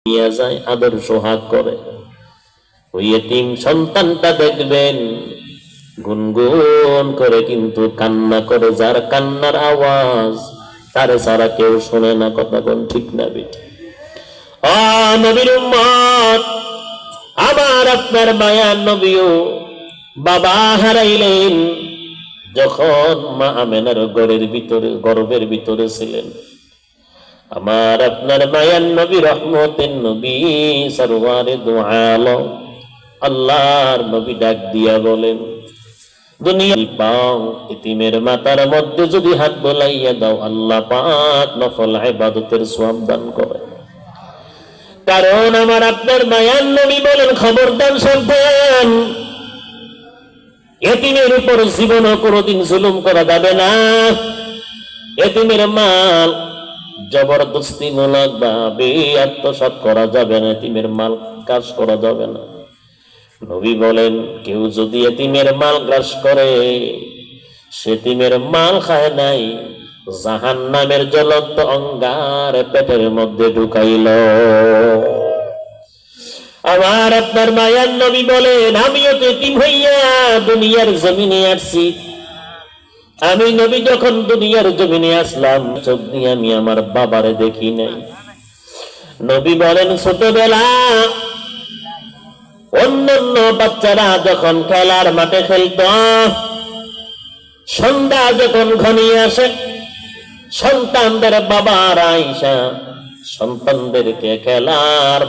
নিয়ে যায়, আদর সোহাগ করে। ওই এতিম সন্তানটা দেখবেন গুনগুন করে কিন্তু কান্না করে, যার কান্নার আওয়াজ তারে ছাড়া কেউ শোনে না। কথা কোন ঠিক না বেটি? নবীর উম্মত, আমার আপনার মায়ার নবীও বাবা হারাইলেন যখন মা আমেনার গর্ভের ভিতরে ছিলেন। আমার আপনার মায়ার নবী, রহমতের নবী, সরওয়ারে দু আলম, আল্লাহর নবী ডাক দিয়া বলেন, দুনিয়ার পাও ইতিমের মাথার মধ্যে যদি হাত বোলাইয়া দাও, আল্লাহ পাক নফল ইবাদতের সওয়াব দান করে। কারণ আমার আপনার মায়ার নবী বলেন, খবরদার সাবধান, এতিমের উপর জীবনও কোনোদিন জুলুম করা যাবে না। এতিমের মাল জবরদস্তি মূলক ভাবে আত্মসাৎ করা যাবে না, এতিমের মাল কাজ করা যাবে না। নবী বলেন, কেউ যদি এতিমের মাল গ্রাস করে, সে এতিমের মাল খায় নাই, জাহান্নামের জ্বলন্ত অঙ্গার পেটের মধ্যে ঢুকাইল। আমার আপনার মায়ার নবী বলেন, আমিও তো এতিম হইয়া দুনিয়ার জমিনে আসছি। আমি নবী যখন দুনিয়ার জমিনে আসলাম, চোখ দিয়ে আমি আমার বাবারে দেখি নাই। নবী বলেন, ছোটবেলা অন্যান্য বাচ্চারা যখন খেলার মাঠে খেলত, সন্ধ্যা যখন ঘনিয়ে আসে, সন্তানদের বাবারা আইসা সন্তানদেরকে খেলার